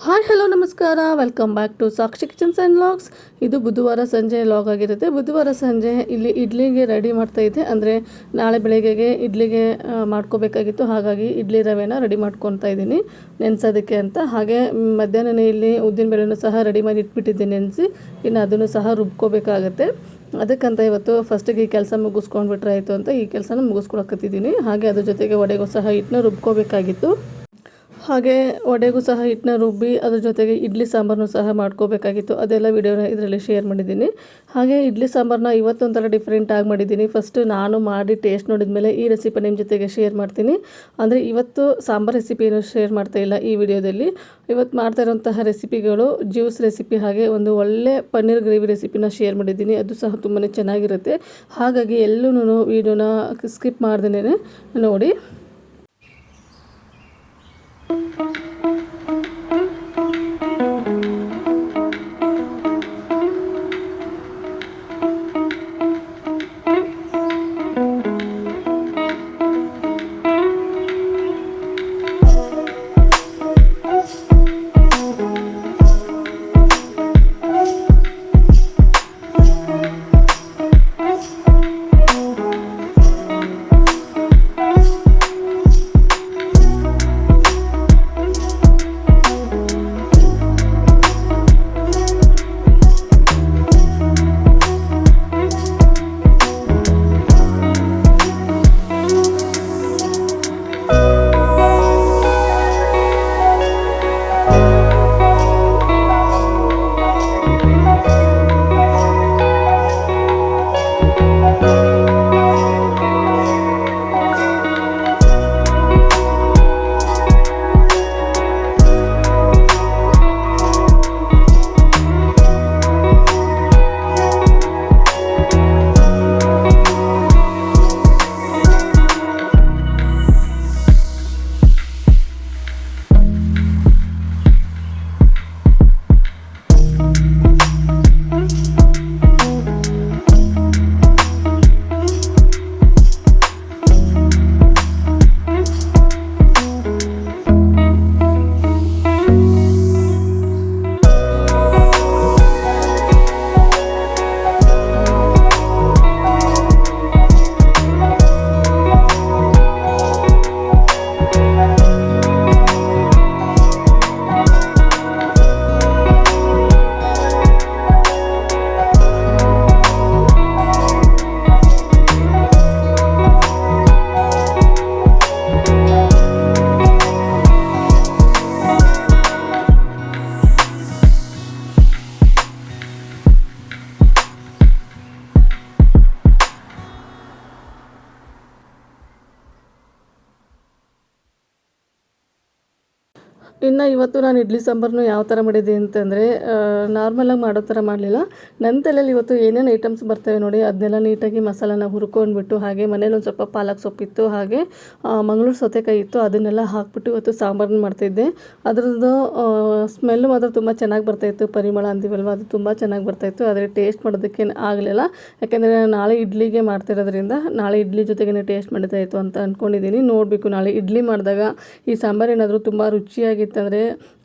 Hi hello ನಮಸ್ಕಾರ, welcome back to Sakshi kitchens and vlogs. ಇದು ಬುಧವಾರ ಸಂಜೆ ವ್ಲಾಗ್ ಆಗಿರುತ್ತೆ. ಬುಧವಾರ ಸಂಜೆ ಇಲ್ಲಿ ಇಡ್ಲಿಗೆ ರೆಡಿ ಮಾಡ್ತಾಯಿದ್ದೆ. ಅಂದರೆ ನಾಳೆ ಬೆಳಗ್ಗೆಗೆ ಇಡ್ಲಿಗೆ ಮಾಡ್ಕೋಬೇಕಾಗಿತ್ತು. ಹಾಗಾಗಿ ಇಡ್ಲಿ ರವೆನ ರೆಡಿ ಮಾಡ್ಕೊತಾ ಇದ್ದೀನಿ ನೆನೆಸೋದಕ್ಕೆ ಅಂತ. ಹಾಗೆ ಮಧ್ಯಾಹ್ನನೇ ಇಲ್ಲಿ ಉದ್ದಿನ ಬೇಳೆನೂ ಸಹ ರೆಡಿ ಮಾಡಿ ಇಟ್ಬಿಟ್ಟಿದ್ದೆ ನೆನೆಸಿ. ಇನ್ನು ಅದನ್ನು ಸಹ ರುಬ್ಕೋಬೇಕಾಗತ್ತೆ. ಅದಕ್ಕಂತ ಇವತ್ತು ಫಸ್ಟಿಗೆ ಈ ಕೆಲಸ ಮುಗಿಸ್ಕೊಂಡ್ಬಿಟ್ರೆ ಆಯಿತು ಅಂತ ಈ ಕೆಲಸನ ಮುಗಿಸ್ಕೊಳಕತ್ತಿದ್ದೀನಿ. ಹಾಗೆ ಅದ್ರ ಜೊತೆಗೆ ವಡೆಗೂ ಸಹ ಹಿಟ್ಟನ್ನ ರುಬ್ಕೋಬೇಕಾಗಿತ್ತು. ಹಾಗೆ ವಡೆಗೂ ಸಹ ಹಿಟ್ಟನ್ನ ರುಬ್ಬಿ ಅದ್ರ ಜೊತೆಗೆ ಇಡ್ಲಿ ಸಾಂಬಾರನ್ನು ಸಹ ಮಾಡ್ಕೋಬೇಕಾಗಿತ್ತು. ಅದೆಲ್ಲ ವಿಡಿಯೋನ ಇದರಲ್ಲಿ ಶೇರ್ ಮಾಡಿದ್ದೀನಿ. ಹಾಗೆ ಇಡ್ಲಿ ಸಾಂಬಾರನ್ನ ಇವತ್ತೊಂಥರ ಡಿಫ್ರೆಂಟಾಗಿ ಮಾಡಿದ್ದೀನಿ. ಫಸ್ಟ್ ನಾನು ಮಾಡಿ ಟೇಸ್ಟ್ ನೋಡಿದ ಮೇಲೆ ಈ ರೆಸಿಪಿ ನಿಮ್ಮ ಜೊತೆಗೆ ಶೇರ್ ಮಾಡ್ತೀನಿ. ಅಂದರೆ ಇವತ್ತು ಸಾಂಬಾರು ರೆಸಿಪಿಯನ್ನು ಶೇರ್ ಮಾಡ್ತಾ ಇಲ್ಲ ಈ ವಿಡಿಯೋದಲ್ಲಿ. ಇವತ್ತು ಮಾಡ್ತಾ ಇರೋಂತಹ ರೆಸಿಪಿಗಳು ಜ್ಯೂಸ್ ರೆಸಿಪಿ, ಹಾಗೆ ಒಂದು ಒಳ್ಳೆ ಪನ್ನೀರ್ ಗ್ರೇವಿ ರೆಸಿಪಿನ ಶೇರ್ ಮಾಡಿದ್ದೀನಿ. ಅದು ಸಹ ತುಂಬಾ ಚೆನ್ನಾಗಿರುತ್ತೆ. ಹಾಗಾಗಿ ಎಲ್ಲೂ ವಿಡಿಯೋನ ಸ್ಕಿಪ್ ಮಾಡ್ದೇ ನೋಡಿ. ಇನ್ನು ಇವತ್ತು ನಾನು ಇಡ್ಲಿ ಸಾಂಬಾರನ್ನು ಯಾವ ಥರ ಮಾಡಿದೆ ಅಂತಂದರೆ, ನಾರ್ಮಲಾಗಿ ಮಾಡೋ ಥರ ಮಾಡಲಿಲ್ಲ. ನನ್ನ ತಲೆಯಲ್ಲಿ ಇವತ್ತು ಏನೇನು ಐಟಮ್ಸ್ ಬರ್ತವೆ ನೋಡಿ ಅದನ್ನೆಲ್ಲ ನೀಟಾಗಿ ಮಸಾಲಾನ ಹುರ್ಕೊಂಡ್ಬಿಟ್ಟು, ಹಾಗೆ ಮನೇಲಿ ಒಂದು ಸ್ವಲ್ಪ ಪಾಲಕ್ ಸೊಪ್ಪಿತ್ತು, ಹಾಗೆ ಮಂಗಳೂರು ಸೌತೆಕಾಯಿ ಇತ್ತು, ಅದನ್ನೆಲ್ಲ ಹಾಕ್ಬಿಟ್ಟು ಇವತ್ತು ಸಾಂಬಾರನ್ನ ಮಾಡ್ತಾಯಿದ್ದೆ. ಅದರದ್ದು ಸ್ಮೆಲ್ಲು ಮಾತ್ರ ತುಂಬ ಚೆನ್ನಾಗಿ ಬರ್ತಾಯಿತ್ತು. ಪರಿಮಳ ಅಂತೀವಲ್ವ, ಅದು ತುಂಬ ಚೆನ್ನಾಗಿ ಬರ್ತಾಯಿತ್ತು. ಆದರೆ ಟೇಸ್ಟ್ ಮಾಡೋದಕ್ಕೆ ಆಗಲಿಲ್ಲ. ಯಾಕೆಂದರೆ ನಾಳೆ ಇಡ್ಲಿಗೆ ಮಾಡ್ತಿರೋದ್ರಿಂದ ನಾಳೆ ಇಡ್ಲಿ ಜೊತೆಗೇ ಟೇಸ್ಟ್ ಮಾಡಿದ್ದಾಯಿತು ಅಂತ ಅಂದ್ಕೊಂಡಿದ್ದೀನಿ. ನೋಡಬೇಕು ನಾಳೆ ಇಡ್ಲಿ ಮಾಡಿದಾಗ ಈ ಸಾಂಬಾರು ಏನಾದರೂ ತುಂಬ ರುಚಿಯಾಗಿತ್ತಂದರೆ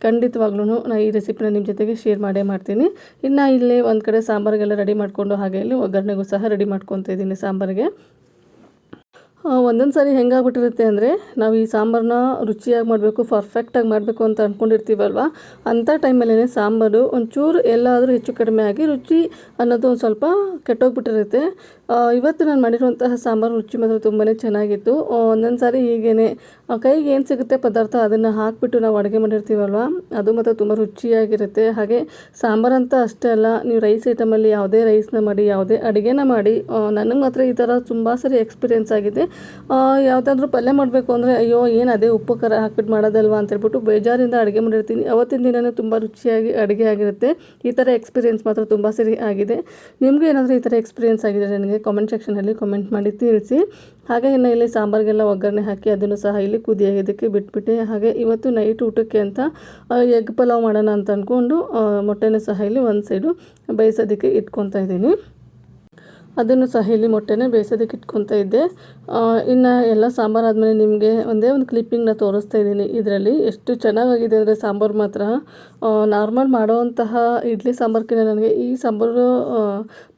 ಖಂಡಿತವಾಗ್ಲೂ ನಾನು ಈ ರೆಸಿಪಿನ ನಿಮ್ಮ ಜೊತೆಗೆ ಶೇರ್ ಮಾಡೇ ಮಾಡ್ತೀನಿ. ಇನ್ನು ಇಲ್ಲಿ ಒಂದು ಕಡೆ ಸಾಂಬಾರಿಗೆಲ್ಲ ರೆಡಿ ಮಾಡಿಕೊಂಡು, ಹಾಗೆ ಇಲ್ಲಿ ಒಗ್ಗರಣೆಗೂ ಸಹ ರೆಡಿ ಮಾಡ್ಕೊತಾ ಇದ್ದೀನಿ ಸಾಂಬಾರಿಗೆ. ಒಂದೊಂದು ಸಾರಿ ಹೆಂಗಾಗ್ಬಿಟ್ಟಿರುತ್ತೆ ಅಂದರೆ, ನಾವು ಈ ಸಾಂಬಾರನ್ನ ರುಚಿಯಾಗಿ ಮಾಡಬೇಕು, ಪರ್ಫೆಕ್ಟಾಗಿ ಮಾಡಬೇಕು ಅಂತ ಅಂದ್ಕೊಂಡಿರ್ತೀವಲ್ವ, ಅಂಥ ಟೈಮಲ್ಲೇ ಸಾಂಬಾರು ಒಂಚೂರು ಎಲ್ಲಾದರೂ ಹೆಚ್ಚು ಕಡಿಮೆ ಆಗಿ ರುಚಿ ಅನ್ನೋದು ಒಂದು ಸ್ವಲ್ಪ ಕೆಟ್ಟೋಗ್ಬಿಟ್ಟಿರುತ್ತೆ. ಇವತ್ತು ನಾನು ಮಾಡಿರುವಂತಹ ಸಾಂಬಾರು ರುಚಿ ಮಾತ್ರ ತುಂಬಾ ಚೆನ್ನಾಗಿತ್ತು. ಒಂದೊಂದು ಸಾರಿ ಹೀಗೇ ಕೈಗೆ ಏನು ಸಿಗುತ್ತೆ ಪದಾರ್ಥ ಅದನ್ನು ಹಾಕಿಬಿಟ್ಟು ನಾವು ಅಡುಗೆ ಮಾಡಿರ್ತೀವಲ್ವ, ಅದು ಮಾತ್ರ ತುಂಬ ರುಚಿಯಾಗಿರುತ್ತೆ. ಹಾಗೆ ಸಾಂಬಾರಂತ ಅಷ್ಟೇ ಅಲ್ಲ, ನೀವು ರೈಸ್ ಐಟಮಲ್ಲಿ ಯಾವುದೇ ರೈಸ್ನ ಮಾಡಿ, ಯಾವುದೇ ಅಡುಗೆನ ಮಾಡಿ, ನನಗೆ ಮಾತ್ರ ಈ ಥರ ತುಂಬ ಸರಿ ಎಕ್ಸ್ಪೀರಿಯೆನ್ಸ್ ಆಗಿದೆ. ಯಾವುದಾದ್ರೂ ಪಲ್ಯ ಮಾಡಬೇಕು ಅಂದರೆ ಅಯ್ಯೋ ಏನು ಅದೇ ಉಪ್ಪು ಖಾರ ಹಾಕ್ಬಿಟ್ಟು ಮಾಡೋದಲ್ವ ಅಂತೇಳ್ಬಿಟ್ಟು ಬೇಜಾರಿಂದ ಅಡುಗೆ ಮಾಡಿರ್ತೀನಿ. ಅವತ್ತಿನ ದಿನವೇ ತುಂಬ ರುಚಿಯಾಗಿ ಅಡುಗೆ ಆಗಿರುತ್ತೆ. ಈ ಥರ ಎಕ್ಸ್ಪೀರಿಯೆನ್ಸ್ ಮಾತ್ರ ತುಂಬ ಸರಿ ಆಗಿದೆ. ನಿಮಗೂ ಏನಾದರೂ ಈ ಥರ ಎಕ್ಸ್ಪೀರಿಯೆನ್ಸ್ ಆಗಿದೆ ನನಗೆ ಕಾಮೆಂಟ್ ಸೆಕ್ಷನಲ್ಲಿ ಕಾಮೆಂಟ್ ಮಾಡಿ ತಿಳಿಸಿ. ಹಾಗೆ ಇನ್ನು ಇಲ್ಲಿ ಸಾಂಬಾರಿಗೆಲ್ಲ ಒಗ್ಗರಣೆ ಹಾಕಿ ಅದನ್ನು ಸಹ ಇಲ್ಲಿ ಕುದಿಯೋದಕ್ಕೆ ಬಿಟ್ಬಿಟ್ಟೆ. ಹಾಗೆ ಇವತ್ತು ನೈಟ್ ಊಟಕ್ಕೆ ಅಂತ ಎಗ್ ಪಲಾವ್ ಮಾಡೋಣ ಅಂತ ಅಂದ್ಕೊಂಡು ಮೊಟ್ಟೆನೂ ಸಹ ಇಲ್ಲಿ ಒಂದು ಸೈಡು ಬೇಯಿಸೋದಕ್ಕೆ ಇಟ್ಕೊತಾ ಇದ್ದೀನಿ. ಅದನ್ನು ಸಹ ಇಲ್ಲಿ ಮೊಟ್ಟೆನೇ ಬೇಯಿಸೋದಕ್ಕೆ ಇಟ್ಕೊತಾ ಇದ್ದೆ. ಇನ್ನು ಎಲ್ಲ ಸಾಂಬಾರು ಆದಮೇಲೆ ನಿಮಗೆ ಒಂದೇ ಒಂದು ಕ್ಲಿಪ್ಪಿಂಗ್ನ ತೋರಿಸ್ತಾ ಇದ್ದೀನಿ. ಇದರಲ್ಲಿ ಎಷ್ಟು ಚೆನ್ನಾಗಿದೆ ಅಂದರೆ ಸಾಂಬಾರು ಮಾತ್ರ ನಾರ್ಮಲ್ ಮಾಡೋವಂತಹ ಇಡ್ಲಿ ಸಾಂಬಾರ್ಕಿಂತ ನನಗೆ ಈ ಸಾಂಬಾರು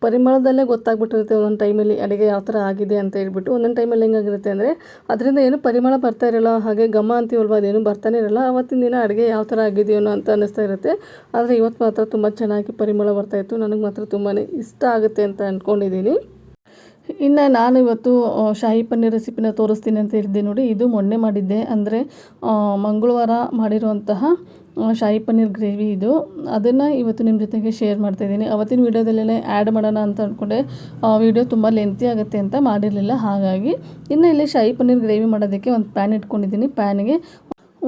ಪರಿಮಳದಲ್ಲೇ ಗೊತ್ತಾಗ್ಬಿಟ್ಟಿರುತ್ತೆ ಒಂದೊಂದು ಟೈಮಲ್ಲಿ ಅಡುಗೆ ಯಾವ ಥರ ಆಗಿದೆ ಅಂತ ಹೇಳ್ಬಿಟ್ಟು. ಒಂದೊಂದು ಟೈಮಲ್ಲಿ ಹೆಂಗಾಗಿರುತ್ತೆ ಅಂದರೆ ಅದರಿಂದ ಏನು ಪರಿಮಳ ಬರ್ತಾ ಇರೋಲ್ಲ, ಹಾಗೆ ಘಮ ಅಂತೀವಲ್ವ ಅದೇನು ಬರ್ತಾನೆ ಇರೋಲ್ಲ. ಆವತ್ತಿನ ದಿನ ಅಡುಗೆ ಯಾವ ಥರ ಆಗಿದೆಯೋ ಅಂತ ಅನ್ನಿಸ್ತಾ ಇರುತ್ತೆ. ಆದರೆ ಇವತ್ತು ಮಾತ್ರ ತುಂಬ ಚೆನ್ನಾಗಿ ಪರಿಮಳ ಬರ್ತಾಯಿತ್ತು. ನನಗೆ ಮಾತ್ರ ತುಂಬಾ ಇಷ್ಟ ಆಗುತ್ತೆ ಅಂತ ಅಂದ್ಕೊಂಡಿದ್ದೀನಿ. ಇನ್ನು ನಾನು ಇವತ್ತು ಶಾಹಿ ಪನ್ನೀರ್ ರೆಸಿಪಿನ ತೋರಿಸ್ತೀನಿ ಅಂತ ಹೇಳಿದ್ದೆ ನೋಡಿ. ಇದು ಮೊನ್ನೆ ಮಾಡಿದ್ದೆ, ಅಂದರೆ ಮಂಗಳವಾರ ಮಾಡಿರುವಂತಹ ಶಾಹಿ ಪನ್ನೀರ್ ಗ್ರೇವಿ ಇದು. ಅದನ್ನು ಇವತ್ತು ನಿಮ್ಮ ಜೊತೆಗೆ ಶೇರ್ ಮಾಡ್ತಾಯಿದ್ದೀನಿ. ಅವತ್ತಿನ ವೀಡಿಯೋದಲ್ಲೇ ಆ್ಯಡ್ ಮಾಡೋಣ ಅಂತ ಅಂದ್ಕೊಂಡೆ, ವೀಡಿಯೋ ತುಂಬ ಲೆಂತಿ ಆಗುತ್ತೆ ಅಂತ ಮಾಡಿರಲಿಲ್ಲ. ಹಾಗಾಗಿ ಇನ್ನು ಇಲ್ಲಿ ಶಾಹಿ ಪನ್ನೀರ್ ಗ್ರೇವಿ ಮಾಡೋದಕ್ಕೆ ಒಂದು ಪ್ಯಾನ್ ಇಟ್ಕೊಂಡಿದ್ದೀನಿ. ಪ್ಯಾನಿಗೆ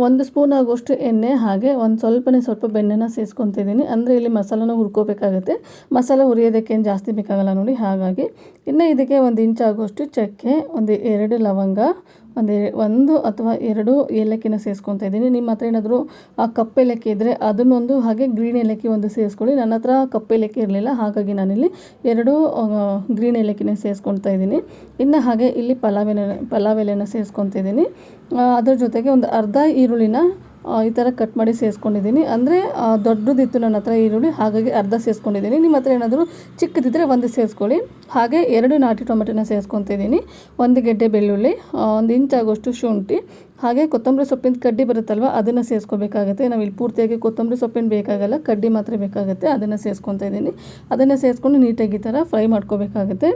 1 ಸ್ಪೂನ್ ಆಗುವಷ್ಟು ಎಣ್ಣೆ, ಹಾಗೆ ಒಂದು ಸ್ವಲ್ಪ ಬೆಣ್ಣೆನ ಸೇರಿಸ್ಕೊತಿದ್ದೀನಿ. ಅಂದರೆ ಇಲ್ಲಿ ಮಸಾಲನ ಹುರ್ಕೋಬೇಕಾಗುತ್ತೆ. ಮಸಾಲ ಹುರಿಯೋದಕ್ಕೇನು ಜಾಸ್ತಿ ಬೇಕಾಗಲ್ಲ ನೋಡಿ. ಹಾಗಾಗಿ ಇನ್ನು ಇದಕ್ಕೆ 1 ಇಂಚ್ ಆಗುವಷ್ಟು ಚಕ್ಕೆ, 2 ಲವಂಗ, ಒಂದು ಅಥವಾ 2 ಏಲಕ್ಕಿನ ಸೇರಿಸ್ಕೊತಾ ಇದ್ದೀನಿ. ನಿಮ್ಮ ಹತ್ರ ಏನಾದರೂ ಕಪ್ಪು ಏಲಕ್ಕಿ ಇದ್ದರೆ ಅದನ್ನೊಂದು, ಹಾಗೆ ಗ್ರೀನ್ ಏಲಕ್ಕಿ ಒಂದು ಸೇರಿಸ್ಕೊಳ್ಳಿ. ನನ್ನ ಹತ್ರ ಕಪ್ಪು ಏಲಕ್ಕಿ ಇರಲಿಲ್ಲ, ಹಾಗಾಗಿ ನಾನಿಲ್ಲಿ 2 ಗ್ರೀನ್ ಏಲಕ್ಕಿನ ಸೇರಿಸ್ಕೊತಾ ಇದ್ದೀನಿ. ಇನ್ನು ಹಾಗೆ ಇಲ್ಲಿ ಪಲಾವ್ ಎಲೆನ ಸೇರಿಸ್ಕೊತಾ ಇದ್ದೀನಿ. ಅದ್ರ ಜೊತೆಗೆ ಒಂದು ಅರ್ಧ ಈರುಳ್ಳಿನ ಈ ಥರ ಕಟ್ ಮಾಡಿ ಸೇರಿಸ್ಕೊಂಡಿದ್ದೀನಿ. ಅಂದರೆ ದೊಡ್ಡದಿತ್ತು ನನ್ನ ಹತ್ರ ಈರುಳ್ಳಿ, ಹಾಗಾಗಿ ಅರ್ಧ ಸೇರಿಸ್ಕೊಂಡಿದ್ದೀನಿ. ನಿಮ್ಮ ಹತ್ರ ಏನಾದರೂ ಚಿಕ್ಕದಿದ್ದರೆ 1 ಸೇರಿಸ್ಕೊಳ್ಳಿ. ಹಾಗೆ 2 ನಾಟಿ ಟೊಮೆಟೊನ ಸೇರಿಸ್ಕೊತಿದ್ದೀನಿ. 1 ಗೆಡ್ಡೆ ಬೆಳ್ಳುಳ್ಳಿ, 1 ಇಂಚ್ ಆಗೋಷ್ಟು ಶುಂಠಿ, ಹಾಗೆ ಕೊತ್ತಂಬರಿ ಸೊಪ್ಪಿನ ಕಡ್ಡಿ ಬರುತ್ತಲ್ವ ಅದನ್ನು ಸೇರಿಸ್ಕೋಬೇಕಾಗುತ್ತೆ. ನಾವಿಲ್ಲಿ ಪೂರ್ತಿಯಾಗಿ ಕೊತ್ತಂಬರಿ ಸೊಪ್ಪಿನ ಬೇಕಾಗಲ್ಲ, ಕಡ್ಡಿ ಮಾತ್ರ ಬೇಕಾಗುತ್ತೆ. ಅದನ್ನು ಸೇರಿಸ್ಕೊತಾ ಇದ್ದೀನಿ. ಅದನ್ನು ಸೇರಿಸ್ಕೊಂಡು ನೀಟಾಗಿ ಈ ಥರ ಫ್ರೈ ಮಾಡ್ಕೋಬೇಕಾಗುತ್ತೆ.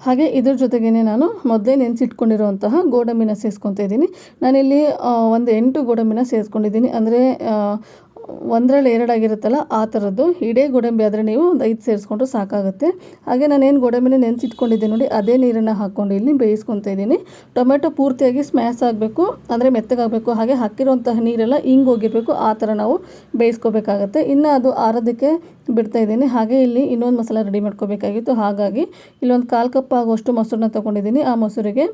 ಹಾಗೆ ಇದ್ರ ಜೊತೆಗೇ ನಾನು ಮೊದಲೇ ನೆನೆಸಿಟ್ಕೊಂಡಿರುವಂತಹ ಗೋಡಂಬಿನ ಸೇರಿಸ್ಕೊತಾ ಇದ್ದೀನಿ. ನಾನಿಲ್ಲಿ ಒಂದು 8 ಗೋಡಂಬಿನ ಸೇರಿಸ್ಕೊಂಡಿದ್ದೀನಿ. ಅಂದರೆ 1ರಲ್ಲಿ 2 ಆಗಿರುತ್ತಲ್ಲ ಆ ಥರದ್ದು. ಇಡೇ ಗೋಡಂಬಿ ಆದರೆ ನೀವು ಒಂದು 5 ಸೇರಿಸ್ಕೊಂಡ್ರೆ ಸಾಕಾಗುತ್ತೆ. ಹಾಗೆ ನಾನೇನು ಗೋಡಂಬಿನ ನೆನೆಸಿಟ್ಕೊಂಡಿದ್ದೆ ನೋಡಿ, ಅದೇ ನೀರನ್ನು ಹಾಕ್ಕೊಂಡು ಇಲ್ಲಿ ಬೇಯಿಸ್ಕೊತಾ ಇದ್ದೀನಿ. ಟೊಮೆಟೊ ಪೂರ್ತಿಯಾಗಿ ಸ್ಮ್ಯಾಶ್ ಆಗಬೇಕು, ಅಂದರೆ ಮೆತ್ತಗಾಗಬೇಕು. ಹಾಗೆ ಹಾಕಿರುವಂತಹ ನೀರೆಲ್ಲ ಹೋಗಿರಬೇಕು, ಆ ಥರ ನಾವು ಬೇಯಿಸ್ಕೋಬೇಕಾಗತ್ತೆ. ಇನ್ನು ಅದು ಆರೋದಕ್ಕೆ ಬಿಡ್ತಾಯಿದ್ದೀನಿ. ಹಾಗೆ ಇಲ್ಲಿ ಇನ್ನೊಂದು ಮಸಾಲ ರೆಡಿ ಮಾಡ್ಕೋಬೇಕಾಗಿತ್ತು. ಹಾಗಾಗಿ ಇಲ್ಲೊಂದು 1/4 ಕಪ್ ಆಗುವಷ್ಟು ಮೊಸರನ್ನ ತೊಗೊಂಡಿದ್ದೀನಿ. ಆ ಮೊಸರಿಗೆ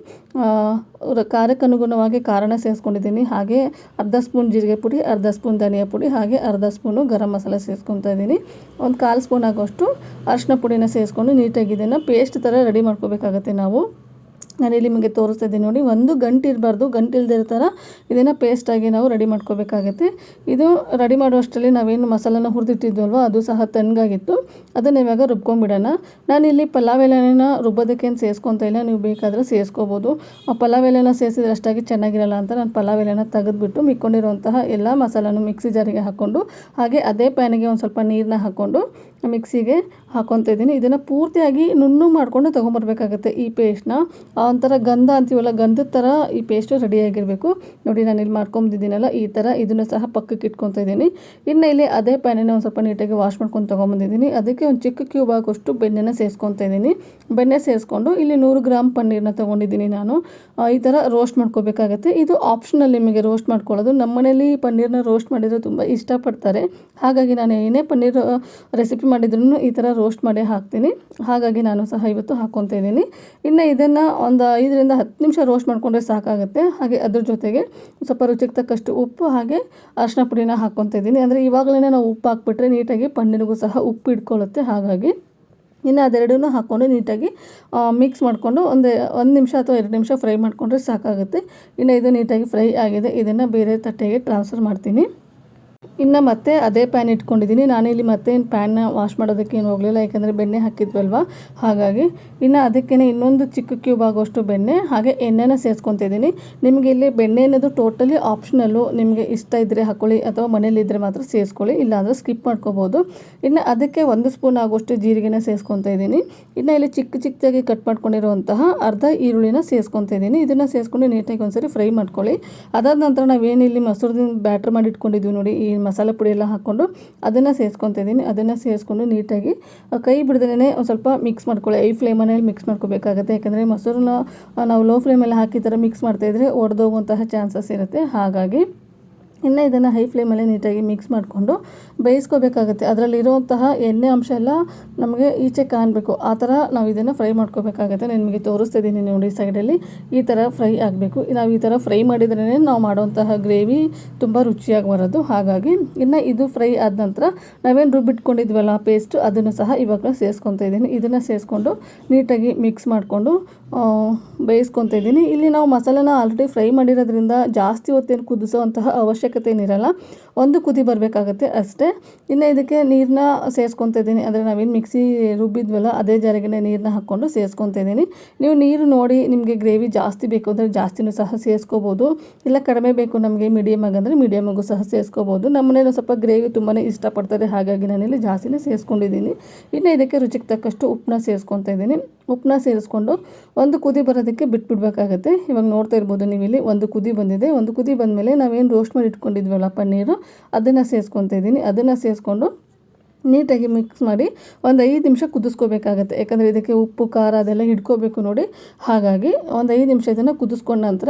ಖಾರಕ್ಕೆ ಅನುಗುಣವಾಗಿ ಖಾರನ ಸೇರಿಸ್ಕೊಂಡಿದ್ದೀನಿ. ಹಾಗೆ ಅರ್ಧ ಸ್ಪೂನ್ ಜೀರಿಗೆ ಪುಡಿ, ಅರ್ಧ ಸ್ಪೂನ್ ಧನಿಯಾ ಪುಡಿ, ಹಾಗೆ ಅರ್ಧ ಸ್ಪೂನು ಗರಂ ಮಸಾಲ ಸೇರಿಸ್ಕೊತಾ ಇದ್ದೀನಿ. ಒಂದು 1/4 ಸ್ಪೂನ್ ಆಗುವಷ್ಟು ಅರಿಶಿನ ಪುಡಿನ ಸೇರಿಸ್ಕೊಂಡು ನೀಟಾಗಿ ಇದನ್ನು ಪೇಸ್ಟ್ ಥರ ರೆಡಿ ಮಾಡ್ಕೋಬೇಕಾಗತ್ತೆ ನಾವು. ನಾನಿಲ್ಲಿ ನಿಮಗೆ ತೋರಿಸ್ತಾ ಇದ್ದೀನಿ ನೋಡಿ. 1 ಗಂಟು ಇರಬಾರ್ದು, ಗಂಟು ಇಲ್ದಿರೋ ಥರ ಇದನ್ನು ಪೇಸ್ಟಾಗಿ ನಾವು ರೆಡಿ ಮಾಡ್ಕೋಬೇಕಾಗತ್ತೆ. ಇದು ರೆಡಿ ಮಾಡುವಷ್ಟರಲ್ಲಿ ನಾವೇನು ಮಸಾಲನ ಹುರಿದಿಟ್ಟಿದ್ವಲ್ವ ಅದು ಸಹ ತಣ್ಣಗಾಗಿತ್ತು. ಅದನ್ನು ಇವಾಗ ರುಬ್ಕೊಂಡ್ಬಿಡೋಣ. ನಾನಿಲ್ಲಿ ಪಲಾವ್ ಎಲೆನ ರುಬ್ಬೋದಕ್ಕೇನು ಸೇರಿಸ್ಕೊತಾ ಇಲ್ಲ, ನೀವು ಬೇಕಾದರೆ ಸೇರಿಸ್ಕೋಬೋದು. ಪಲಾವ್ ಎಲೆನ ಸೇರಿಸಿದ್ರೆ ಅಷ್ಟಾಗಿ ಚೆನ್ನಾಗಿರಲ್ಲ ಅಂತ ನಾನು ಪಲಾವ್ ಎಲೆನ ತೆಗೆದುಬಿಟ್ಟು ಮಿಕ್ಕೊಂಡಿರುವಂತಹ ಎಲ್ಲ ಮಸಾಲನೂ ಮಿಕ್ಸಿ ಜಾರಿಗೆ ಹಾಕ್ಕೊಂಡು, ಹಾಗೆ ಅದೇ ಪ್ಯಾನಿಗೆ ಒಂದು ಸ್ವಲ್ಪ ನೀರನ್ನ ಹಾಕ್ಕೊಂಡು ಮಿಕ್ಸಿಗೆ ಹಾಕ್ಕೊತಾ ಇದ್ದೀನಿ. ಇದನ್ನು ಪೂರ್ತಿಯಾಗಿ ನುಣ್ಣಗೆ ಮಾಡಿಕೊಂಡು ತೊಗೊಂಬರ್ಬೇಕಾಗತ್ತೆ. ಈ ಪೇಸ್ಟ್ನ ಒಂಥರ ಗಂಧ ಅಂತೀವಲ್ಲ, ಗಂಧದ ಥರ ಈ ಪೇಸ್ಟು ರೆಡಿಯಾಗಿರಬೇಕು ನೋಡಿ. ನಾನು ಇಲ್ಲಿ ಮಾಡ್ಕೊಂಬಂದಿದ್ದೀನಲ್ಲ ಈ ಥರ, ಇದನ್ನು ಸಹ ಪಕ್ಕಕ್ಕೆ ಇಟ್ಕೊತಾ ಇದ್ದೀನಿ. ಇನ್ನು ಇಲ್ಲಿ ಅದೇ ಪ್ಯಾನಿನ ಒಂದು ಸ್ವಲ್ಪ ನೀಟಾಗಿ ವಾಶ್ ಮಾಡ್ಕೊಂಡು ತೊಗೊಂಬಂದಿದ್ದೀನಿ. ಅದಕ್ಕೆ ಒಂದು ಚಿಕ್ಕ ಕ್ಯೂಬ್ ಆಗೋಷ್ಟು ಬೆಣ್ಣೆನ ಸೇರಿಸ್ಕೊತಾ ಇದ್ದೀನಿ. ಬೆಣ್ಣೆ ಸೇರಿಸ್ಕೊಂಡು ಇಲ್ಲಿ 100 ಗ್ರಾಮ್ ಪನ್ನೀರನ್ನ ತೊಗೊಂಡಿದ್ದೀನಿ ನಾನು. ಈ ಥರ ರೋಸ್ಟ್ ಮಾಡ್ಕೋಬೇಕಾಗತ್ತೆ. ಇದು ಆಪ್ಷನಲ್ ನಿಮಗೆ ರೋಸ್ಟ್ ಮಾಡ್ಕೊಳ್ಳೋದು. ನಮ್ಮ ಮನೇಲಿ ಪನ್ನೀರನ್ನ ರೋಸ್ಟ್ ಮಾಡಿದರೆ ತುಂಬ ಇಷ್ಟಪಡ್ತಾರೆ. ಹಾಗಾಗಿ ನಾನು ಏನೇ ಪನ್ನೀರ್ ರೆಸಿಪಿ ಮಾಡಿದ್ರೂ ಈ ಥರ ರೋಸ್ಟ್ ಮಾಡಿ ಹಾಕ್ತೀನಿ. ಹಾಗಾಗಿ ನಾನು ಸಹ ಇವತ್ತು ಹಾಕ್ಕೊತಾ ಇದ್ದೀನಿ. ಇನ್ನು ಇದನ್ನು ಒಂದು 5ರಿಂದ 10 ನಿಮಿಷ ರೋಸ್ಟ್ ಮಾಡಿಕೊಂಡ್ರೆ ಸಾಕಾಗುತ್ತೆ. ಹಾಗೆ ಅದ್ರ ಜೊತೆಗೆ ಸ್ವಲ್ಪ ರುಚಿಗೆ ತಕ್ಕಷ್ಟು ಉಪ್ಪು, ಹಾಗೆ ಅರಿಶಿನ ಪುಡಿನ ಹಾಕ್ಕೊತಾ ಇದ್ದೀನಿ. ಅಂದರೆ ಇವಾಗಲೇ ನಾವು ಉಪ್ಪು ಹಾಕ್ಬಿಟ್ರೆ ನೀಟಾಗಿ ಪನ್ನೀರಿಗೂ ಸಹ ಉಪ್ಪು ಇಟ್ಕೊಳ್ಳುತ್ತೆ. ಹಾಗಾಗಿ ಇನ್ನು ಅದೆರಡನ್ನೂ ಹಾಕ್ಕೊಂಡು ನೀಟಾಗಿ ಮಿಕ್ಸ್ ಮಾಡಿಕೊಂಡು ಒಂದು ನಿಮಿಷ ಅಥವಾ 2 ನಿಮಿಷ ಫ್ರೈ ಮಾಡಿಕೊಂಡ್ರೆ ಸಾಕಾಗುತ್ತೆ. ಇನ್ನು ಇದು ನೀಟಾಗಿ ಫ್ರೈ ಆಗಿದೆ. ಇದನ್ನು ಬೇರೆ ತಟ್ಟೆಗೆ ಟ್ರಾನ್ಸ್ಫರ್ ಮಾಡ್ತೀನಿ. ಇನ್ನು ಮತ್ತೆ ಅದೇ ಪ್ಯಾನ್ ಇಟ್ಕೊಂಡಿದ್ದೀನಿ. ನಾನಿಲ್ಲಿ ಮತ್ತೆ ಪ್ಯಾನ್ನ ವಾಶ್ ಮಾಡೋದಕ್ಕೆ ಏನು ಹೋಗಲಿಲ್ಲ, ಯಾಕಂದರೆ ಬೆಣ್ಣೆ ಹಾಕಿದ್ವಲ್ವ. ಹಾಗಾಗಿ ಇನ್ನು ಅದಕ್ಕೇ ಇನ್ನೊಂದು ಚಿಕ್ಕ ಕ್ಯೂಬ್ ಆಗೋಷ್ಟು ಬೆಣ್ಣೆ, ಹಾಗೆ ಎಣ್ಣೆನ ಸೇರಿಸ್ಕೊತಿದ್ದೀನಿ. ನಿಮಗೆ ಇಲ್ಲಿ ಬೆಣ್ಣೆ ಅನ್ನೋದು ಟೋಟಲಿ ಆಪ್ಷನಲ್ಲು. ನಿಮಗೆ ಇಷ್ಟ ಇದ್ದರೆ ಹಾಕ್ಕೊಳ್ಳಿ, ಅಥವಾ ಮನೇಲಿದ್ದರೆ ಮಾತ್ರ ಸೇರಿಸ್ಕೊಳ್ಳಿ, ಇಲ್ಲಾಂದರೆ ಸ್ಕಿಪ್ ಮಾಡ್ಕೋಬೋದು. ಇನ್ನು ಅದಕ್ಕೆ 1 ಸ್ಪೂನ್ ಆಗೋಷ್ಟು ಜೀರಿಗೆನ ಸೇರಿಸ್ಕೊತಾ ಇದ್ದೀನಿ. ಇನ್ನು ಇಲ್ಲಿ ಚಿಕ್ಕದಾಗಿ ಕಟ್ ಮಾಡ್ಕೊಂಡಿರುವಂತಹ ಅರ್ಧ ಈರುಳ್ಳಿನ ಸೇರಿಸ್ಕೊತಾ ಇದ್ದೀನಿ. ಇದನ್ನು ಸೇರಿಸ್ಕೊಂಡು ನೀಟಾಗಿ ಒಂದ್ಸರಿ ಫ್ರೈ ಮಾಡ್ಕೊಳ್ಳಿ. ಅದಾದ ನಂತರ ನಾವೇನಿಲ್ಲಿ ಮೊಸರದಿಂದ ಬ್ಯಾಟ್ರ್ ಮಾಡಿ ಇಟ್ಕೊಂಡಿದ್ವಿ ನೋಡಿ, ಈ ಮಸಾಲೆ ಪುಡಿ ಎಲ್ಲ ಹಾಕ್ಕೊಂಡು ಅದನ್ನು ಸೇರಿಸ್ಕೊತಾ ಇದ್ದೀನಿ. ಅದನ್ನು ಸೇರಿಸ್ಕೊಂಡು ನೀಟಾಗಿ ಕೈ ಬಿಡ್ದೇ ಒಂದು ಸ್ವಲ್ಪ ಮಿಕ್ಸ್ ಮಾಡ್ಕೊಳ್ಳಿ. ಐ ಫ್ಲೇಮಲ್ಲಿ ಮಿಕ್ಸ್ ಮಾಡ್ಕೋಬೇಕಾಗುತ್ತೆ. ಯಾಕಂದರೆ ಮೊಸರನ್ನ ನಾವು ಲೋ ಫ್ಲೇಮಲ್ಲಿ ಹಾಕಿ ಥರ ಮಿಕ್ಸ್ ಮಾಡ್ತಾಯಿದ್ರೆ ಒಡೆದೋಗುವಂತಹ ಚಾನ್ಸಸ್ ಇರುತ್ತೆ. ಹಾಗಾಗಿ ಇನ್ನು ಇದನ್ನು ಹೈ ಫ್ಲೇಮಲ್ಲಿ ನೀಟಾಗಿ ಮಿಕ್ಸ್ ಮಾಡಿಕೊಂಡು ಬೇಯಿಸ್ಕೋಬೇಕಾಗುತ್ತೆ. ಅದರಲ್ಲಿರುವಂತಹ ಎಣ್ಣೆ ಅಂಶ ಎಲ್ಲ ನಮಗೆ ಈಚೆ ಕಾಣಬೇಕು, ಆ ಥರ ನಾವು ಇದನ್ನು ಫ್ರೈ ಮಾಡ್ಕೋಬೇಕಾಗುತ್ತೆ. ನಾನು ನಿಮಗೆ ತೋರಿಸ್ತಾ ಇದ್ದೀನಿ ನೋಡಿ, ಸೈಡಲ್ಲಿ ಈ ಥರ ಫ್ರೈ ಆಗಬೇಕು. ನಾವು ಈ ಥರ ಫ್ರೈ ಮಾಡಿದ್ರೇ ನಾವು ಮಾಡುವಂತಹ ಗ್ರೇವಿ ತುಂಬ ರುಚಿಯಾಗಿ ಬರೋದು. ಹಾಗಾಗಿ ಇನ್ನು ಇದು ಫ್ರೈ ಆದ ನಂತರ ನಾವೇನು ರುಬ್ಬಿಟ್ಕೊಂಡಿದ್ವಲ್ಲ ಪೇಸ್ಟು, ಅದನ್ನು ಸಹ ಇವಾಗ ಸೇರಿಸ್ಕೊತಾ ಇದ್ದೀನಿ. ಇದನ್ನು ಸೇರಿಸ್ಕೊಂಡು ನೀಟಾಗಿ ಮಿಕ್ಸ್ ಮಾಡಿಕೊಂಡು ಬೇಯಿಸ್ಕೊತಾ ಇದ್ದೀನಿ. ಇಲ್ಲಿ ನಾವು ಮಸಾಲೆನ ಆಲ್ರೆಡಿ ಫ್ರೈ ಮಾಡಿರೋದ್ರಿಂದ ಜಾಸ್ತಿ ಹೊತ್ತೇನು ಕುದಿಸೋವಂತಹ ಅವಶ್ಯಕತೆ ಏನಿರಲ್ಲ, ಒಂದು ಕುದಿ ಬರಬೇಕಾಗತ್ತೆ ಅಷ್ಟೇ. ಇನ್ನು ಇದಕ್ಕೆ ನೀರನ್ನ ಸೇರಿಸ್ಕೊತಾ ಇದ್ದೀನಿ. ಅಂದರೆ ನಾವೇನು ಮಿಕ್ಸಿ ರುಬ್ಬಿದ್ವಲ್ಲ ಅದೇ ಜಾರಿಗೆ ನೀರನ್ನ ಹಾಕ್ಕೊಂಡು ಸೇರಿಸ್ಕೊತಾ ಇದ್ದೀನಿ. ನೀವು ನೀರು ನೋಡಿ ನಿಮಗೆ ಗ್ರೇವಿ ಜಾಸ್ತಿ ಬೇಕು ಅಂದರೆ ಜಾಸ್ತಿನೂ ಸಹ ಸೇರಿಸ್ಕೋಬೋದು, ಇಲ್ಲ ಕಡಿಮೆ ಬೇಕು ನಮಗೆ ಮೀಡಿಯಮ್ ಆಗಂದರೆ ಮೀಡಿಯಮ್ಗೂ ಸಹ ಸೇರಿಸ್ಕೋಬೋದು. ನಮ್ಮ ಮನೇಲಿ ಸ್ವಲ್ಪ ಗ್ರೇವಿ ತುಂಬಾ ಇಷ್ಟಪಡ್ತಾರೆ, ಹಾಗಾಗಿ ನಾನಿಲ್ಲಿ ಜಾಸ್ತಿನೇ ಸೇರಿಸ್ಕೊಂಡಿದ್ದೀನಿ. ಇನ್ನು ಇದಕ್ಕೆ ರುಚಿಗೆ ತಕ್ಕಷ್ಟು ಉಪ್ಪನ್ನ ಸೇರಿಸ್ಕೊತಾ ಇದ್ದೀನಿ. ಉಪ್ಪನ್ನ ಸೇರಿಸ್ಕೊಂಡು ಒಂದು ಕುದಿ ಬರೋದಕ್ಕೆ ಬಿಟ್ಬಿಡ್ಬೇಕಾಗತ್ತೆ. ಇವಾಗ ನೋಡ್ತಾ ಇರ್ಬೋದು ನೀವು, ಇಲ್ಲಿ ಒಂದು ಕುದಿ ಬಂದಿದೆ. ಒಂದು ಕುದಿ ಬಂದಮೇಲೆ ನಾವೇನು ರೋಸ್ಟ್ ಮಾಡಿ ಇಟ್ಕೊಂಡಿದ್ವಲ್ಲ ಪನ್ನೀರು, ಅದನ್ನು ಸೇರಿಸ್ಕೊತಾ ಇದ್ದೀನಿ. ಅದನ್ನು ಸೇರಿಸ್ಕೊಂಡು ನೀಟಾಗಿ ಮಿಕ್ಸ್ ಮಾಡಿ ಒಂದು 5 ನಿಮಿಷ ಕುದಿಸ್ಕೋಬೇಕಾಗತ್ತೆ. ಯಾಕಂದರೆ ಇದಕ್ಕೆ ಉಪ್ಪು ಖಾರ ಅದೆಲ್ಲ ಹಿಡ್ಕೋಬೇಕು ನೋಡಿ. ಹಾಗಾಗಿ ಒಂದು 5 ನಿಮಿಷ ಇದನ್ನು ಕುದಿಸ್ಕೊಂಡ ನಂತರ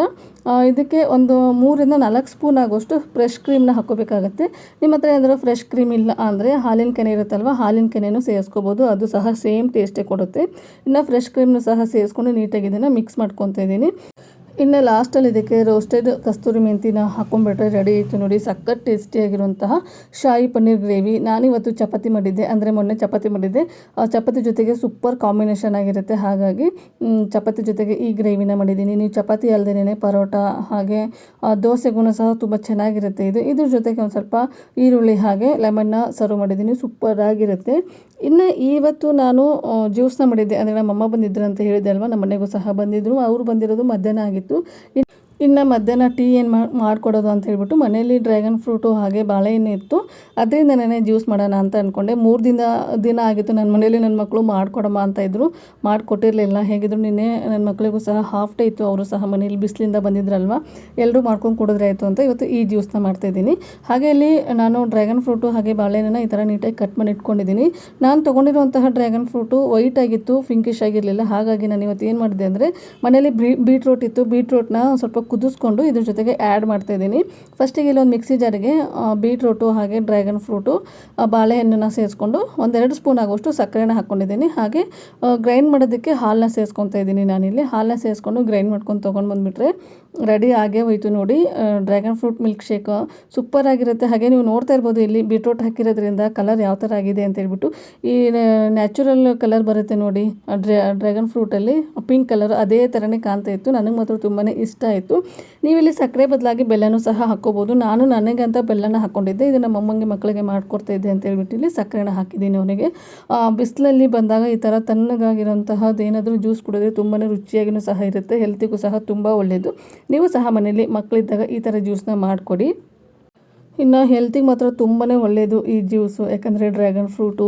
ಇದಕ್ಕೆ ಒಂದು 3-4 ಸ್ಪೂನ್ ಆಗೋಷ್ಟು ಫ್ರೆಶ್ ಕ್ರೀಮ್ನ ಹಾಕ್ಕೋಬೇಕಾಗತ್ತೆ. ನಿಮ್ಮ ಹತ್ರ ಏನಾದರೂ ಫ್ರೆಶ್ ಕ್ರೀಮ್ ಇಲ್ಲ ಅಂದರೆ ಹಾಲಿನ ಕೆನೆ ಇರುತ್ತಲ್ವ, ಹಾಲಿನ ಕೆನೆನೂ ಸೇರಿಸ್ಕೋಬೋದು, ಅದು ಸಹ ಸೇಮ್ ಟೇಸ್ಟೇ ಕೊಡುತ್ತೆ. ಇನ್ನು ಫ್ರೆಶ್ ಕ್ರೀಮ್ನು ಸಹ ಸೇರಿಸ್ಕೊಂಡು ನೀಟಾಗಿ ಇದನ್ನು ಮಿಕ್ಸ್ ಮಾಡ್ಕೊತಾ ಇದ್ದೀನಿ. ಇನ್ನು ಲಾಸ್ಟಲ್ಲಿ ಇದಕ್ಕೆ ರೋಸ್ಟೆಡ್ ಕಸ್ತೂರಿ ಮೆಂತಿನ ಹಾಕೊಂಡ್ಬಿಟ್ರೆ ರೆಡಿ ಆಯಿತು ನೋಡಿ, ಸಖತ್ ಟೇಸ್ಟಿಯಾಗಿರುವಂತಹ ಶಾಹಿ ಪನ್ನೀರ್ ಗ್ರೇವಿ. ನಾನಿವತ್ತು ಚಪಾತಿ ಮಾಡಿದ್ದೆ, ಅಂದರೆ ಮೊನ್ನೆ ಚಪಾತಿ ಮಾಡಿದ್ದೆ. ಚಪಾತಿ ಜೊತೆಗೆ ಸೂಪರ್ ಕಾಂಬಿನೇಷನ್ ಆಗಿರುತ್ತೆ. ಹಾಗಾಗಿ ಚಪಾತಿ ಜೊತೆಗೆ ಈ ಗ್ರೇವಿನ ಮಾಡಿದ್ದೀನಿ. ನೀವು ಚಪಾತಿ ಅಲ್ಲದೇನೆ ಪರೋಟ ಹಾಗೆ ದೋಸೆಗೂ ಸಹ ತುಂಬ ಚೆನ್ನಾಗಿರುತ್ತೆ ಇದು. ಇದ್ರ ಜೊತೆಗೆ ಒಂದು ಸ್ವಲ್ಪ ಈರುಳ್ಳಿ ಹಾಗೆ ಲೆಮನ್ನ ಸರ್ವ್ ಮಾಡಿದ್ದೀನಿ, ಸೂಪರ್ ಆಗಿರುತ್ತೆ. ಇನ್ನು ಇವತ್ತು ನಾನು ಜ್ಯೂಸ್ನ ಮಾಡಿದ್ದೆ. ಅಂದರೆ ನಮ್ಮಮ್ಮ ಬಂದಿದ್ರು ಅಂತ ಹೇಳಿದೆ ಅಲ್ವಾ, ನಮ್ಮ ಮನೆಗೂ ಸಹ ಬಂದಿದ್ದರು. ಅವರು ಬಂದಿರೋದು ಮಧ್ಯಾಹ್ನ ಆಗಿತ್ತು. ಇನ್ನು ಮಧ್ಯಾಹ್ನ ಟೀ ಏನು ಮಾಡಿಕೊಡೋದು ಅಂತ ಹೇಳ್ಬಿಟ್ಟು ಮನೆಯಲ್ಲಿ ಡ್ರ್ಯಾಗನ್ ಫ್ರೂಟು ಹಾಗೆ ಬಾಳೆಹಣ್ಣು ಇತ್ತು, ಅದರಿಂದ ನಾನೇ ಜ್ಯೂಸ್ ಮಾಡೋಣ ಅಂತ ಅಂದ್ಕೊಂಡೆ. 3 ದಿನ ಆಗಿತ್ತು ನನ್ನ ಮನೇಲಿ ನನ್ನ ಮಕ್ಕಳು ಮಾಡಿಕೊಡಮ್ಮ ಅಂತ ಇದ್ದರು, ಮಾಡಿಕೊಟ್ಟಿರಲಿಲ್ಲ. ಹೇಗಿದ್ರು ನಿನ್ನೆ ನನ್ನ ಮಕ್ಕಳಿಗೂ ಸಹ ಹಾಫ್ ಡೇ ಇತ್ತು, ಅವರು ಸಹ ಮನೇಲಿ ಬಿಸಿಲಿಂದ ಬಂದಿದ್ರಲ್ವ, ಎಲ್ಲರೂ ಮಾಡ್ಕೊಂಡು ಕುಡಿದ್ರೆ ಆಯಿತು ಅಂತ ಇವತ್ತು ಈ ಜ್ಯೂಸ್ನ ಮಾಡ್ತಾಯಿದ್ದೀನಿ. ಹಾಗೆ ಇಲ್ಲಿ ನಾನು ಡ್ರ್ಯಾಗನ್ ಫ್ರೂಟು ಹಾಗೆ ಬಾಳೆಹಣ್ಣನ್ನು ಈ ಥರ ನೀಟಾಗಿ ಕಟ್ ಮಾಡಿ ಇಟ್ಕೊಂಡಿದ್ದೀನಿ. ನಾನು ತೊಗೊಂಡಿರುವಂತಹ ಡ್ರ್ಯಾಗನ್ ಫ್ರೂಟು ವೈಟ್ ಆಗಿತ್ತು, ಪಿಂಕಿಶ್ ಆಗಿರಲಿಲ್ಲ. ಹಾಗಾಗಿ ನಾನು ಇವತ್ತು ಏನು ಮಾಡಿದೆ ಅಂದರೆ ಮನೇಲಿ ಬೀಟ್ರೂಟ್ ಇತ್ತು, ಬೀಟ್ರೂಟ್ನ ಸ್ವಲ್ಪ ಕುದಿಸ್ಕೊಂಡು ಇದ್ರ ಜೊತೆಗೆ ಆ್ಯಡ್ ಮಾಡ್ತಾಯಿದ್ದೀನಿ. ಫಸ್ಟಿಗೆ ಇಲ್ಲೊಂದು ಮಿಕ್ಸಿ ಜಾರಿಗೆ ಬೀಟ್ರೂಟು ಹಾಗೆ ಡ್ರ್ಯಾಗನ್ ಫ್ರೂಟು ಬಾಳೆಹಣ್ಣನ್ನು ಸೇರಿಸ್ಕೊಂಡು 1-2 ಸ್ಪೂನ್ ಆಗೋಷ್ಟು ಸಕ್ಕರೆನ ಹಾಕ್ಕೊಂಡಿದ್ದೀನಿ. ಹಾಗೆ ಗ್ರೈಂಡ್ ಮಾಡೋದಕ್ಕೆ ಹಾಲನ್ನ ಸೇರಿಸ್ಕೊತಾ ಇದ್ದೀನಿ. ನಾನಿಲ್ಲಿ ಹಾಲನ್ನ ಸೇರಿಸ್ಕೊಂಡು ಗ್ರೈಂಡ್ ಮಾಡ್ಕೊಂಡು ತೊಗೊಂಡು ಬಂದುಬಿಟ್ರೆ ರೆಡಿ ಆಗೇ ಹೋಯಿತು ನೋಡಿ, dragon fruit milkshake super ಆಗಿರುತ್ತೆ. ಹಾಗೆ ನೀವು ನೋಡ್ತಾ ಇರ್ಬೋದು ಇಲ್ಲಿ ಬೀಟ್ರೂಟ್ ಹಾಕಿರೋದ್ರಿಂದ ಕಲರ್ ಯಾವ ಥರ ಆಗಿದೆ ಅಂತ ಹೇಳ್ಬಿಟ್ಟು. ಈ ನ್ಯಾಚುರಲ್ ಕಲರ್ ಬರುತ್ತೆ ನೋಡಿ ಡ್ರ್ಯಾಗನ್ ಫ್ರೂಟಲ್ಲಿ, ಪಿಂಕ್ ಕಲರ್ ಅದೇ ಥರನೇ ಕಾಣ್ತಾ ಇತ್ತು. ನನಗೆ ಮಾತ್ರ ತುಂಬಾ ಇಷ್ಟ ಆಯಿತು. ನೀವಿಲ್ಲಿ ಸಕ್ಕರೆ ಬದಲಾಗಿ ಬೆಲ್ಲನೂ ಸಹ ಹಾಕ್ಕೋಬೋದು. ನಾನು ನನಗಂತ ಬೆಲ್ಲನ ಹಾಕ್ಕೊಂಡಿದ್ದೆ, ಇದು ನಮ್ಮ ಅಮ್ಮಂಗೆ ಮಕ್ಕಳಿಗೆ ಮಾಡ್ಕೊಡ್ತಾ ಇದ್ದೆ ಅಂತ ಹೇಳ್ಬಿಟ್ಟು ಇಲ್ಲಿ ಸಕ್ಕರೆನ ಹಾಕಿದ್ದೀನಿ ಅವನಿಗೆ. ಬಿಸಿಲಲ್ಲಿ ಬಂದಾಗ ಈ ಥರ ತಣ್ಣಗಾಗಿರೋಂತಹದ್ದು ಏನಾದರೂ ಜ್ಯೂಸ್ ಕುಡಿದ್ರೆ ತುಂಬಾ ರುಚಿಯಾಗಿಯೂ ಸಹ ಇರುತ್ತೆ, ಹೆಲ್ತಿಗೂ ಸಹ ತುಂಬ ಒಳ್ಳೆಯದು. ನೀವು ಸಹ ಮನೇಲಿ ಮಕ್ಕಳಿದ್ದಾಗ ಈ ಥರ ಜ್ಯೂಸನ್ನ ಮಾಡಿಕೊಡಿ. ಇನ್ನು ಹೆಲ್ತಿಗೆ ಮಾತ್ರ ತುಂಬಾ ಒಳ್ಳೆಯದು ಈ ಜ್ಯೂಸು. ಯಾಕಂದರೆ ಡ್ರ್ಯಾಗನ್ ಫ್ರೂಟು,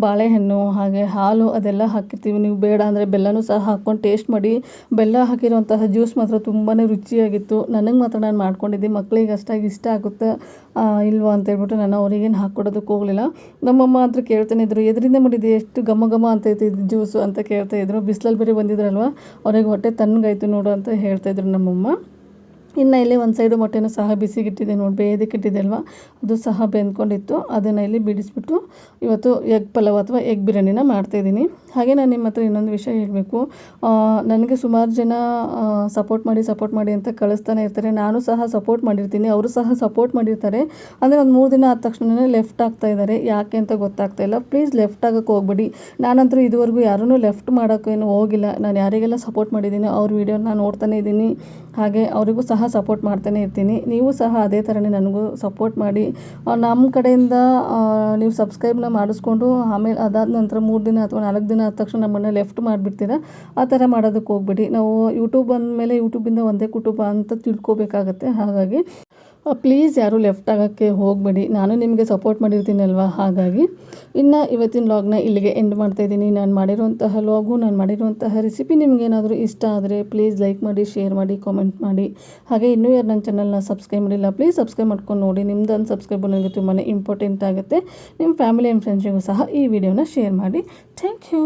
ಬಾಳೆಹಣ್ಣು ಹಾಗೆ ಹಾಲು ಅದೆಲ್ಲ ಹಾಕಿರ್ತೀವಿ. ನೀವು ಬೇಡ ಅಂದರೆ ಬೆಲ್ಲನೂ ಸಹ ಹಾಕ್ಕೊಂಡು ಟೇಸ್ಟ್ ಮಾಡಿ. ಬೆಲ್ಲ ಹಾಕಿರುವಂತಹ ಜ್ಯೂಸ್ ಮಾತ್ರ ತುಂಬಾ ರುಚಿಯಾಗಿತ್ತು. ನನಗೆ ಮಾತ್ರ ನಾನು ಮಾಡ್ಕೊಂಡಿದ್ದೆ, ಮಕ್ಕಳಿಗೆ ಅಷ್ಟಾಗಿ ಇಷ್ಟ ಆಗುತ್ತೆ ಇಲ್ವಾ ಅಂತ ಹೇಳ್ಬಿಟ್ಟು ನಾನು ಅವರಿಗೇನು ಹಾಕ್ಕೊಡೋದಕ್ಕೆ ಹೋಗಲಿಲ್ಲ. ನಮ್ಮಮ್ಮ ಹತ್ರ ಕೇಳ್ತಾನೆ ಇದ್ರು, ಎದರಿಂದ ಮಾಡಿದ್ದೆ, ಎಷ್ಟು ಘಮ ಘಮ ಅಂತ ಇದು ಜ್ಯೂಸು ಅಂತ ಕೇಳ್ತಾಯಿದ್ರು. ಬಿಸಿಲಲ್ಲಿ ಬೇರೆ ಬಂದಿದ್ರಲ್ವ, ಅವ್ರಿಗೆ ಹೊಟ್ಟೆ ತಣ್ಣಗಾಯ್ತು ನೋಡು ಅಂತ ಹೇಳ್ತಾಯಿದ್ರು ನಮ್ಮಮ್ಮ. ಇನ್ನು ಇಲ್ಲಿ ಒಂದು ಸೈಡು ಮೊಟ್ಟೆನೂ ಸಹ ಬಿಸಿಗಿಟ್ಟಿದೆ ನೋಡಿ, ಬೇಯೋದಕ್ಕಿಟ್ಟಿದೆ ಅಲ್ವಾ, ಅದು ಸಹ ಬೆಂದ್ಕೊಂಡಿತ್ತು. ಅದನ್ನು ಇಲ್ಲಿ ಬಿಡಿಸ್ಬಿಟ್ಟು ಇವತ್ತು ಎಗ್ ಪಲಾವ್ ಅಥವಾ ಎಗ್ ಬಿರಿಯಾನಿನ ಮಾಡ್ತಾಯಿದ್ದೀನಿ. ಹಾಗೆ ನಾನು ನಿಮ್ಮ ಹತ್ರ ಇನ್ನೊಂದು ವಿಷಯ ಹೇಳಬೇಕು. ನನಗೆ ಸುಮಾರು ಜನ ಸಪೋರ್ಟ್ ಮಾಡಿ ಅಂತ ಕಳಿಸ್ತಾನೆ ಇರ್ತಾರೆ. ನಾನು ಸಹ ಸಪೋರ್ಟ್ ಮಾಡಿರ್ತೀನಿ, ಅವರು ಸಹ ಸಪೋರ್ಟ್ ಮಾಡಿರ್ತಾರೆ. ಅಂದರೆ ಒಂದು 3 ದಿನ ಆದ ತಕ್ಷಣವೇ ಲೆಫ್ಟ್ ಆಗ್ತಾ ಇದ್ದಾರೆ, ಯಾಕೆ ಅಂತ ಗೊತ್ತಾಗ್ತಾ ಇಲ್ಲ. ಪ್ಲೀಸ್ ಲೆಫ್ಟ್ ಆಗೋಕ್ಕೆ ಹೋಗ್ಬೇಡಿ. ನಾನಂತರೂ ಇದುವರೆಗೂ ಯಾರೂ ಲೆಫ್ಟ್ ಮಾಡೋಕ್ಕೇನು ಹೋಗಿಲ್ಲ. ನಾನು ಯಾರಿಗೆಲ್ಲ ಸಪೋರ್ಟ್ ಮಾಡಿದ್ದೀನಿ ಅವ್ರ ವೀಡಿಯೋನ ನೋಡ್ತಾನೆ ಇದ್ದೀನಿ, ಹಾಗೆ ಅವರಿಗೂ ಸಹ ಸಪೋರ್ಟ್ ಮಾಡ್ತಾನೆ ಇರ್ತೀನಿ. ನೀವು ಸಹ ಅದೇ ಥರನೇ ನನಗೂ ಸಪೋರ್ಟ್ ಮಾಡಿ. ನಮ್ಮ ಕಡೆಯಿಂದ ನೀವು ಸಬ್ಸ್ಕ್ರೈಬ್ನ ಮಾಡಿಸ್ಕೊಂಡು ಆಮೇಲೆ ಅದಾದ ನಂತರ 3 ದಿನ ಅಥವಾ 4 ದಿನ ಆದ ತಕ್ಷಣ ನಮ್ಮನ್ನು ಲೆಫ್ಟ್ ಮಾಡಿಬಿಡ್ತೀರ. ಆ ಥರ ಮಾಡೋದಕ್ಕೆ ಹೋಗ್ಬೇಡಿ. ನಾವು ಯೂಟ್ಯೂಬ್ ಅಂದಮೇಲೆ ಯೂಟ್ಯೂಬಿಂದ ಒಂದೇ ಕುಟುಂಬ ಅಂತ ತಿಳ್ಕೊಬೇಕಾಗತ್ತೆ. ಹಾಗಾಗಿ ಪ್ಲೀಸ್ ಯಾರೂ ಲೆಫ್ಟ್ ಆಗೋಕ್ಕೆ ಹೋಗಬೇಡಿ. ನಾನು ನಿಮಗೆ ಸಪೋರ್ಟ್ ಮಾಡಿರ್ತೀನಲ್ವ, ಹಾಗಾಗಿ ಇನ್ನು ಇವತ್ತಿನ ವ್ಲಾಗ್ನ ಇಲ್ಲಿಗೆ ಎಂಡ್ ಮಾಡ್ತಾಯಿದ್ದೀನಿ. ನಾನು ಮಾಡಿರುವಂತಹ ವ್ಲಾಗು, ನಾನು ಮಾಡಿರುವಂತಹ ರೆಸಿಪಿ ನಿಮಗೇನಾದರೂ ಇಷ್ಟ ಆದರೆ ಪ್ಲೀಸ್ ಲೈಕ್ ಮಾಡಿ, ಶೇರ್ ಮಾಡಿ, ಕಾಮೆಂಟ್ ಮಾಡಿ. ಹಾಗೆ ಇನ್ನೂ ಯಾರು ನನ್ನ ಚಾನಲ್ನ ಸಬ್ಸ್ಕ್ರೈಬ್ ಮಾಡಿಲ್ಲ ಪ್ಲೀಸ್ ಸಬ್ಸ್ಕ್ರೈಬ್ ಮಾಡ್ಕೊಂಡು ನೋಡಿ. ನಿಮ್ದೊಂದು ಸಬ್ಸ್ಕ್ರೈಬ್ ನನಗೆ ತುಂಬಾ ಇಂಪಾರ್ಟೆಂಟ್ ಆಗುತ್ತೆ. ನಿಮ್ಮ ಫ್ಯಾಮಿಲಿ ಆ್ಯಂಡ್ ಫ್ರೆಂಡ್ಸಿಗೂ ಸಹ ಈ ವಿಡಿಯೋನ ಶೇರ್ ಮಾಡಿ. Thank you.